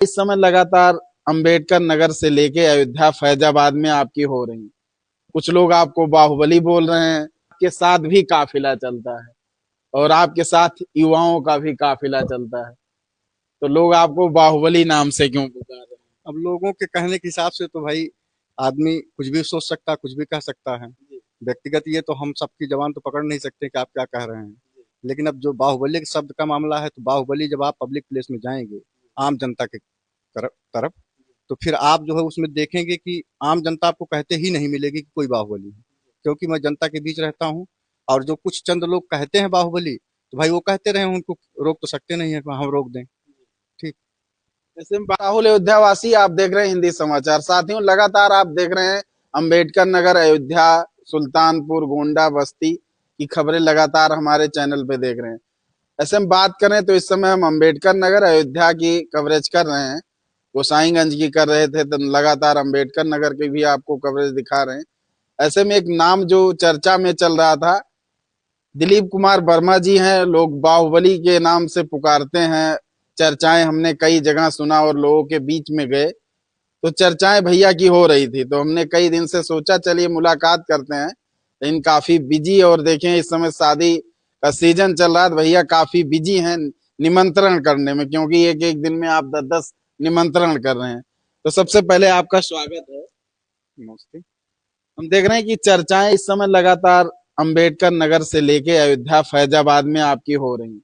इस समय लगातार अंबेडकर नगर से लेके अयोध्या फैजाबाद में आपकी हो रही। कुछ लोग आपको बाहुबली बोल रहे हैं। आपके साथ भी काफिला चलता है और आपके साथ युवाओं का भी काफिला चलता है, तो लोग आपको बाहुबली नाम से क्यों पुकार रहे हैं? अब लोगों के कहने के हिसाब से तो भाई आदमी कुछ भी सोच सकता है, कुछ भी कह सकता है। व्यक्तिगत ये तो हम सबकी जबान तो पकड़ नहीं सकते कि आप क्या कह रहे हैं। लेकिन अब जो बाहुबली के शब्द का मामला है, तो बाहुबली जब आप पब्लिक प्लेस में जाएंगे आम जनता के तरफ, तो फिर आप जो है उसमें देखेंगे कि आम जनता आपको कहते ही नहीं मिलेगी कि कोई बाहुबली है। क्योंकि मैं जनता के बीच रहता हूँ, और जो कुछ चंद लोग कहते हैं बाहुबली, तो भाई वो कहते रहे, उनको रोक तो सकते नहीं है कि हम रोक दें। ठीक। जैसे राहुल अयोध्यावासी, आप देख रहे हैं हिंदी समाचार। साथियों, लगातार आप देख रहे हैं अंबेडकर नगर, अयोध्या, सुल्तानपुर, गोंडा, बस्ती की खबरें लगातार हमारे चैनल पे देख रहे हैं। ऐसे हम बात करें तो इस समय हम अंबेडकर नगर, अयोध्या की कवरेज कर रहे हैं। गोसाईगंज की कर रहे थे, तो लगातार अंबेडकर नगर की भी आपको कवरेज दिखा रहे हैं। ऐसे में एक नाम जो चर्चा में चल रहा था, दिलीप कुमार वर्मा जी हैं। लोग बाहुबली के नाम से पुकारते हैं। चर्चाएं हमने कई जगह सुना और लोगों के बीच में गए, तो चर्चाएं भैया की हो रही थी, तो हमने कई दिन से सोचा चलिए मुलाकात करते हैं। लेकिन काफी बिजी, और देखें इस समय शादी का सीजन चल रहा है, तो भैया काफी बिजी हैं निमंत्रण करने में, क्योंकि एक एक दिन में आप 10-10 निमंत्रण कर रहे हैं। तो सबसे पहले आपका स्वागत है। नमस्ते। हम देख रहे हैं कि चर्चाएं इस समय लगातार अंबेडकर नगर से लेके अयोध्या फैजाबाद में आपकी हो रही।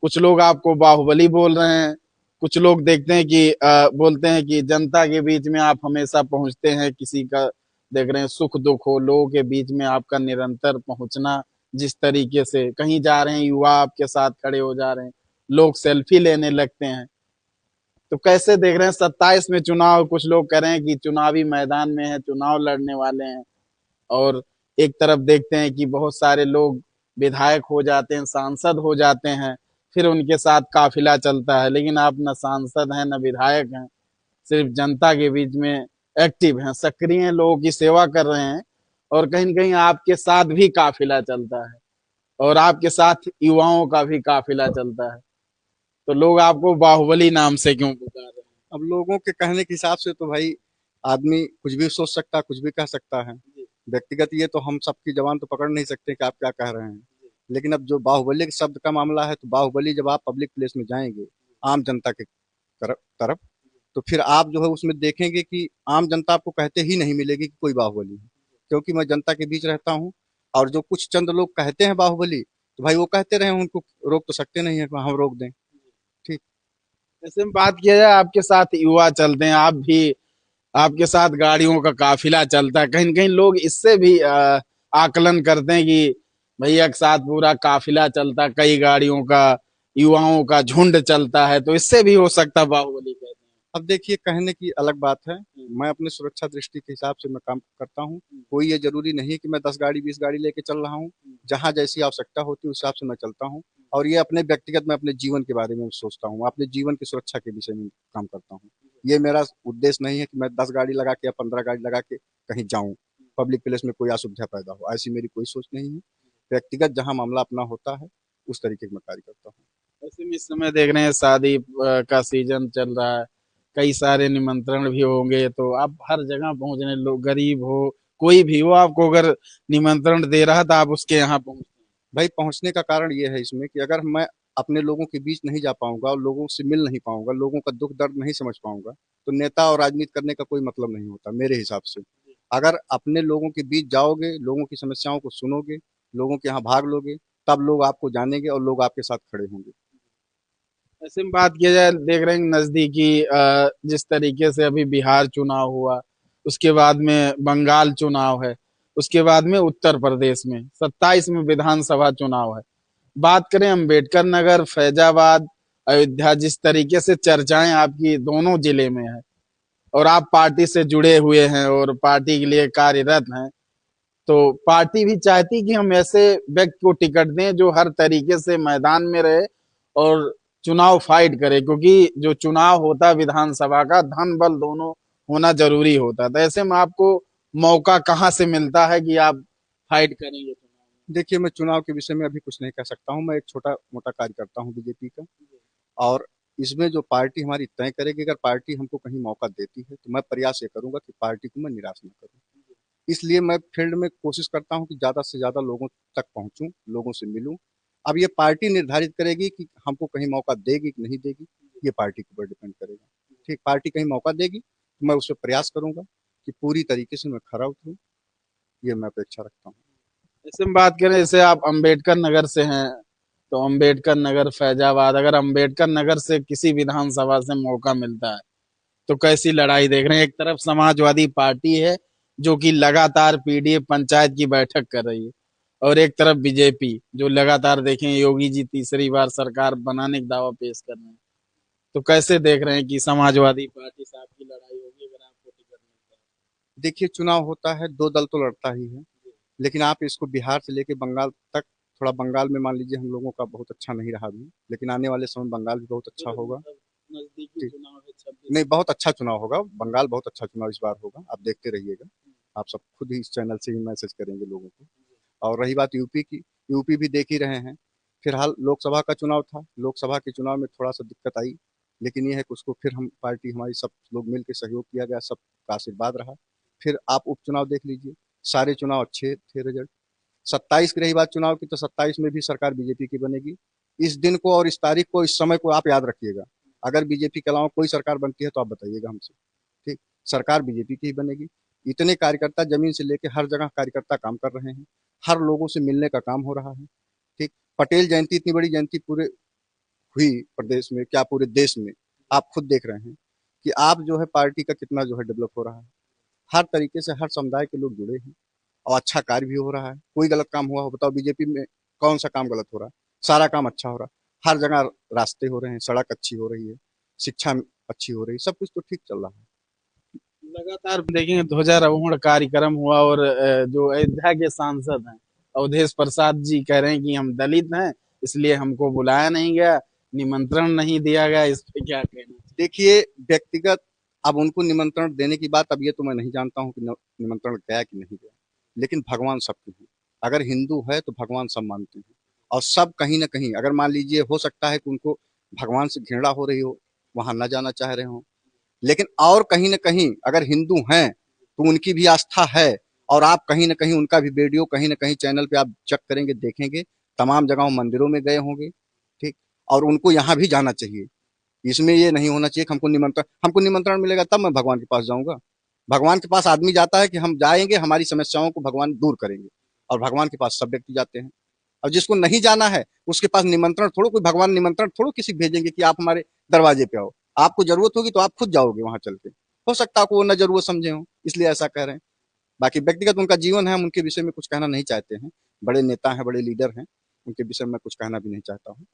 कुछ लोग आपको बाहुबली बोल रहे हैं। कुछ लोग देखते हैं कि बोलते हैं कि जनता के बीच में आप हमेशा पहुंचते हैं, किसी का देख रहे हैं सुख दुख हो, लोगों के बीच में आपका निरंतर पहुंचना। जिस तरीके से कहीं जा रहे हैं, युवा आपके साथ खड़े हो जा रहे हैं, लोग सेल्फी लेने लगते हैं। तो कैसे देख रहे हैं 27 में चुनाव? कुछ लोग कह रहे हैं कि चुनावी मैदान में है, चुनाव लड़ने वाले हैं। और एक तरफ देखते हैं कि बहुत सारे लोग विधायक हो जाते हैं, सांसद हो जाते हैं, फिर उनके साथ काफिला चलता है। लेकिन आप न सांसद हैं न विधायक हैं, सिर्फ जनता के बीच में एक्टिव हैं, सक्रिय हैं, लोगों की सेवा कर रहे हैं। और कहीं न कहीं आपके साथ भी काफिला चलता है और आपके साथ युवाओं का भी काफिला चलता है, तो लोग आपको बाहुबली नाम से क्यों पुकार रहे हैं? अब लोगों के कहने के हिसाब से तो भाई आदमी कुछ भी सोच सकता है, कुछ भी कह सकता है। व्यक्तिगत ये तो हम सबकी जबान तो पकड़ नहीं सकते कि आप क्या कह रहे हैं। लेकिन अब जो बाहुबली के शब्द का मामला है, तो बाहुबली जब आप पब्लिक प्लेस में जाएंगे आम जनता के तरफ, तो फिर आप जो है उसमें देखेंगे कि आम जनता आपको कहते ही नहीं मिलेगी कि कोई बाहुबली है। क्योंकि मैं जनता के बीच रहता हूँ, और जो कुछ चंद लोग कहते हैं बाहुबली, तो भाई वो कहते रहे, उनको रोक तो सकते नहीं है कि हम रोक दें। ठीक। जैसे में बात किया जाए, आपके साथ युवा चलते हैं, आप भी, आपके साथ गाड़ियों का काफिला चलता है। कहीं न कहीं लोग इससे भी आकलन करते हैं कि भैया के साथ पूरा काफिला चलता है, कई गाड़ियों का, युवाओं का झुंड चलता है, तो इससे भी हो सकता है बाहुबली कहते अब देखिए, कहने की अलग बात है। हैं। मैं अपने सुरक्षा दृष्टि के हिसाब से मैं काम करता हूँ। कोई ये जरूरी नहीं है कि मैं 10 गाड़ी 20 गाड़ी लेके चल रहा हूँ। जहाँ जैसी आवश्यकता होती है उस हिसाब से मैं चलता हूँ। और ये अपने व्यक्तिगत, मैं अपने जीवन के बारे में सोचता हूँ, अपने जीवन की सुरक्षा के विषय में काम करता हूँ। ये मेरा उद्देश्य नहीं है कि मैं 10 गाड़ी लगा के या 15 गाड़ी लगा के कहीं जाऊँ, पब्लिक प्लेस में कोई असुविधा पैदा हो, ऐसी मेरी कोई सोच नहीं है। व्यक्तिगत जहाँ मामला अपना होता है उस तरीके का मैं कार्य करता हूँ। ऐसे में इस समय देख रहे हैं शादी का सीजन चल रहा है, कई सारे निमंत्रण भी होंगे, तो आप हर जगह पहुंचने, लोग गरीब हो, कोई भी हो, आपको अगर निमंत्रण दे रहा, तो आप उसके यहाँ पहुंच। भाई पहुंचने का कारण ये है इसमें कि अगर मैं अपने लोगों के बीच नहीं जा पाऊंगा और लोगों से मिल नहीं पाऊंगा, लोगों का दुख दर्द नहीं समझ पाऊंगा, तो नेता और राजनीति करने का कोई मतलब नहीं होता मेरे हिसाब से। अगर अपने लोगों के बीच जाओगे, लोगों की समस्याओं को सुनोगे, लोगों के यहाँ भाग लोगे, तब लोग आपको जानेंगे और लोग आपके साथ खड़े होंगे। ऐसे में बात किया जाए, देख रहे हैं नजदीकी जिस तरीके से अभी बिहार चुनाव हुआ, उसके बाद में बंगाल चुनाव है, उसके बाद में उत्तर प्रदेश में 27 में विधानसभा चुनाव है। बात करें अंबेडकर नगर, फैजाबाद, अयोध्या, जिस तरीके से चर्चाएं आपकी दोनों जिले में है, और आप पार्टी से जुड़े हुए हैं और पार्टी के लिए कार्यरत हैं, तो पार्टी भी चाहती कि हम ऐसे व्यक्ति को टिकट दें जो हर तरीके से मैदान में रहे और चुनाव फाइट करे, क्योंकि जो चुनाव होता है विधानसभा का, धन बल दोनों होना जरूरी होता है। तो ऐसे में आपको मौका कहाँ से मिलता है कि आप फाइट करेंगे चुनाव देखिए, मैं चुनाव के विषय में अभी कुछ नहीं कह सकता हूँ। मैं एक छोटा मोटा कार्य करता हूँ बीजेपी का, और इसमें जो पार्टी हमारी तय करेगी, अगर पार्टी हमको कहीं मौका देती है तो मैं प्रयास ये करूंगा कि पार्टी को मैं निराश न करूं। इसलिए मैं फील्ड में कोशिश करता हूं कि ज़्यादा से ज़्यादा लोगों तक पहुंचूं, लोगों से मिलूं। अब ये पार्टी निर्धारित करेगी कि हमको कहीं मौका देगी कि नहीं देगी, ये पार्टी के ऊपर डिपेंड करेगा। ठीक, पार्टी कहीं मौका देगी तो मैं उस पर प्रयास करूंगा कि पूरी तरीके से मैं खरा उतरूं, ये मैं अपेक्षा रखता हूँ। ऐसे में बात करें, जैसे आप अंबेडकर नगर से हैं, तो अंबेडकर नगर फैजाबाद, अगर अंबेडकर नगर से किसी विधानसभा से मौका मिलता है तो कैसी लड़ाई देख रहे हैं? एक तरफ समाजवादी पार्टी है जो कि लगातार पीडीए पंचायत की बैठक कर रही है, और एक तरफ बीजेपी जो लगातार देखें योगी जी तीसरी बार सरकार बनाने का दावा पेश कर रहे हैं। तो कैसे देख रहे हैं कि समाजवादी पार्टी साहब की लड़ाई होगी अगर आपको टिकट मिलता है? देखिए, चुनाव होता है, दो दल तो लड़ता ही है, लेकिन आप इसको बिहार से लेके बंगाल तक, थोड़ा बंगाल में मान लीजिए हम लोगों का बहुत अच्छा नहीं रहा अभी, लेकिन आने वाले समय बंगाल भी बहुत अच्छा फिर होगा। मतलब नजदीकी ठीक, चुनाव है 26। नहीं, बहुत अच्छा चुनाव होगा, बंगाल बहुत अच्छा चुनाव इस बार होगा, आप देखते रहिएगा। आप सब खुद ही इस चैनल से ही मैसेज करेंगे लोगों को। और रही बात यूपी की, यूपी भी देख ही रहे हैं। फिलहाल लोकसभा का चुनाव था, लोकसभा के चुनाव में थोड़ा सा दिक्कत आई, लेकिन ये है कि उसको फिर हम पार्टी हमारी सब लोग मिल के सहयोग किया गया, सबका आशीर्वाद रहा। फिर आप उपचुनाव देख लीजिए, सारे चुनाव अच्छे थे रिजल्ट। 27 की रही बात चुनाव की, तो 27 में भी सरकार बीजेपी की बनेगी। इस दिन को और इस तारीख को, इस समय को आप याद रखिएगा। अगर बीजेपी के अलावा कोई सरकार बनती है तो आप बताइएगा हमसे। ठीक, सरकार बीजेपी की ही बनेगी। इतने कार्यकर्ता जमीन से लेके हर जगह कार्यकर्ता काम कर रहे हैं, हर लोगों से मिलने का काम हो रहा है। ठीक, पटेल जयंती इतनी बड़ी जयंती पूरे हुई प्रदेश में, क्या पूरे देश में, आप खुद देख रहे हैं कि आप जो है पार्टी का कितना जो है डेवलप हो रहा है। हर तरीके से हर समुदाय के लोग जुड़े हैं और अच्छा कार्य भी हो रहा है। कोई गलत काम हुआ हो बताओ, बीजेपी में कौन सा काम गलत हो रहा है? सारा काम अच्छा हो रहा है, हर जगह रास्ते हो रहे हैं, सड़क अच्छी हो रही है, शिक्षा अच्छी हो रही है, सब कुछ तो ठीक चल रहा है। लगातार देखेंगे ध्वजारोहण कार्यक्रम हुआ, और जो अयोध्या के सांसद हैं अवधेश प्रसाद जी कह रहे हैं कि हम दलित हैं इसलिए हमको बुलाया नहीं गया, निमंत्रण नहीं दिया गया। इस पे क्या कहना चाहिए? देखिए, व्यक्तिगत, अब उनको निमंत्रण देने की बात, अब ये तो मैं नहीं जानता हूँ कि निमंत्रण गया कि नहीं गया, लेकिन भगवान सबके हैं। अगर हिंदू है तो भगवान सब मानते हैं, और सब कहीं ना कहीं, अगर मान लीजिए हो सकता है कि उनको भगवान से घृणा हो रही हो, वहां न जाना चाह रहे हो, लेकिन और कहीं ना कहीं अगर हिंदू हैं तो उनकी भी आस्था है, और आप कहीं ना कहीं उनका भी वीडियो कहीं ना कहीं चैनल पे आप चेक करेंगे, देखेंगे, तमाम जगहों मंदिरों में गए होंगे। ठीक, और उनको यहाँ भी जाना चाहिए। इसमें ये नहीं होना चाहिए कि हमको निमंत्रण मिलेगा तब मैं भगवान के पास जाऊंगा। भगवान के पास आदमी जाता है कि हम जाएंगे, हमारी समस्याओं को भगवान दूर करेंगे, और भगवान के पास सब व्यक्ति जाते हैं। अब जिसको नहीं जाना है उसके पास निमंत्रण थोड़ा, कोई भगवान निमंत्रण थोड़ा किसी को भेजेंगे कि आप हमारे दरवाजे पे आओ। आपको जरूरत होगी तो आप खुद जाओगे वहां चल के। हो सकता है आपको वो न जरूरत समझे हो, इसलिए ऐसा कह रहे हैं। बाकी व्यक्तिगत उनका जीवन है, हम उनके विषय में कुछ कहना नहीं चाहते हैं। बड़े नेता हैं, बड़े लीडर हैं, उनके विषय में कुछ कहना भी नहीं चाहता हूँ।